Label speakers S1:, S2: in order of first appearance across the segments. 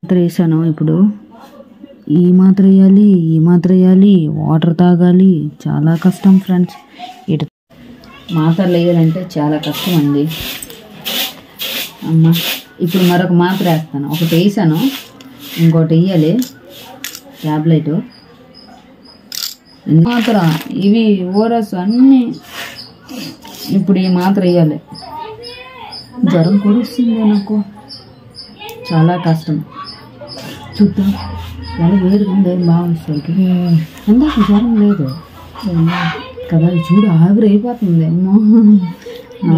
S1: మాత్ర వేసాను. ఇప్పుడు ఈ మాత్ర వేయాలి, వాటర్ తాగాలి, చాలా కష్టం ఫ్రెండ్స్. ఇటు మాత్రలు వేయాలంటే చాలా కష్టం అండి అమ్మ. ఇప్పుడు మరొక మాత్ర వేస్తాను. ఒకటి వేసాను, ఇంకోటి వేయాలి ట్యాబ్లెట్ మాత్ర. ఇవి ఓరస్ అన్నీ ఇప్పుడు ఈ మాత్ర వేయాలి. జ్వరం కూడా వస్తుంది నాకు, చాలా కష్టం. చూద్దాం, చాలా వేడిగా ఉంది, బాగా వస్తుంది. ఇందాక జ్వరం లేదు కదా, చూడు ఆవిరి అయిపోతుంది. అమ్మో,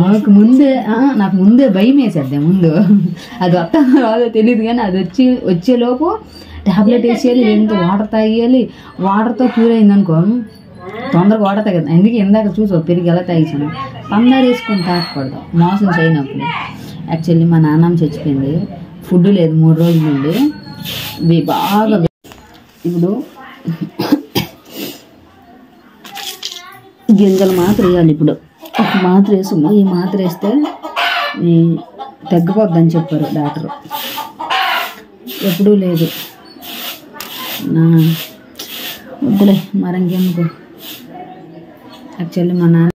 S1: నాకు ముందే భయం వేసేద్ది. ముందు అది వస్తుందో రాదో తెలియదు, కానీ అది వచ్చేలోపు ట్యాబ్లెట్ వేసేయాలి, లేదంటే వాటర్ తాగేయాలి. వాటర్తో క్యూర్ అయిందనుకో తొందరగా వాటర్ తాగదు. అందుకే ఇందాక చూసా పెరిగి ఎలా తాగించాను. పందారు వేసుకొని తాగకూడదు మోషన్స్ అయినప్పుడు. యాక్చువల్లీ మా నాన్నమ్మ చచ్చిపోయింది, ఫుడ్ లేదు 3 రోజుల నుండి. ఇవి బాగా ఇప్పుడు గింజలు మాత్రం వేయాలి. ఇప్పుడు ఒక మాత్ర వేసి ఈ మాత్ర వేస్తే తగ్గిపోద్దని చెప్పారు డాక్టర్. ఎప్పుడూ లేదు వద్దులే మరంకెందుకు. యాక్చువల్లీ మా నాన్న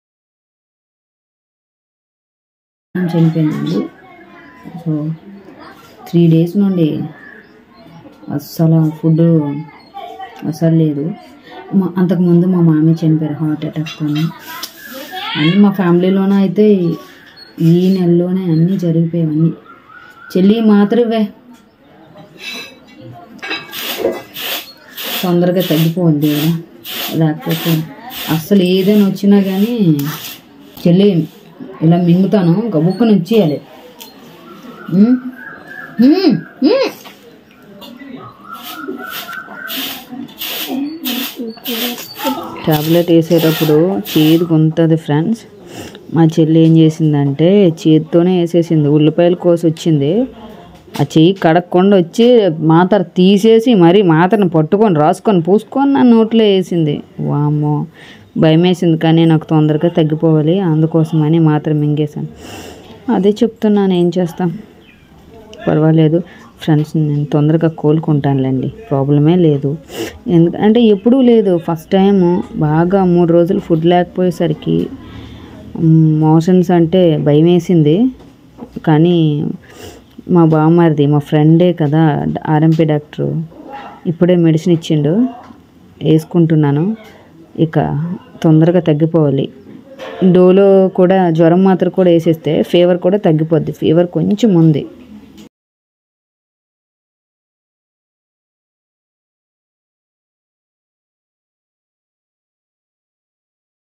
S1: చనిపోయిందండి. సో 3 days నుండి అస్సలు ఫుడ్ అసలు లేదు. అంతకుముందు మా మామయ్య చనిపోయారు హార్ట్ అటాక్తో. అన్నీ మా ఫ్యామిలీలోనే అయితే ఈ నెలలోనే అన్నీ జరిగిపోయావన్నీ. చెల్లి మాత్రమే తొందరగా తగ్గిపోద్ది కదా, లేకపోతే అస్సలు ఏదైనా వచ్చినా కానీ చెల్లి ఇలా మింగుతాను, గబుక్కని వచ్చేయాలి. ట్యాబ్లెట్ వేసేటప్పుడు చేతికి ఉంటుంది ఫ్రెండ్స్. మా చెల్లి ఏం చేసిందంటే చేతితోనే వేసేసింది. ఉల్లిపాయలు కోసి వచ్చింది, ఆ చెయ్యి కడగకుండా వచ్చి మాత్ర తీసేసి మరీ మాత్రను పట్టుకొని రాసుకొని పూసుకొని నా నోట్లో వేసింది. వామ్మో, భయం వేసింది. కానీ నాకు తొందరగా తగ్గిపోవాలి, అందుకోసమని మాత్రం మింగేశాను. అదే చెప్తున్నాను, ఏం చేస్తాం, పర్వాలేదు ఫ్రెండ్స్, నేను తొందరగా కోలుకుంటానులేండి, ప్రాబ్లమే లేదు. ఎందుకంటే ఎప్పుడూ లేదు, ఫస్ట్ టైము బాగా 3 రోజులు ఫుడ్ లేకపోయేసరికి మోషన్స్ అంటే భయం వేసింది. కానీ మా బామ్మరిది, మా ఫ్రెండే కదా ఆర్ఎంపీ డాక్టరు, ఇప్పుడే మెడిసిన్ ఇచ్చిండు, వేసుకుంటున్నాను. ఇక తొందరగా తగ్గిపోవాలి. డోలో కూడా జ్వరం మాత్రం కూడా వేసేస్తే ఫీవర్ కూడా తగ్గిపోద్ది. ఫీవర్ కొంచెం ఉంది.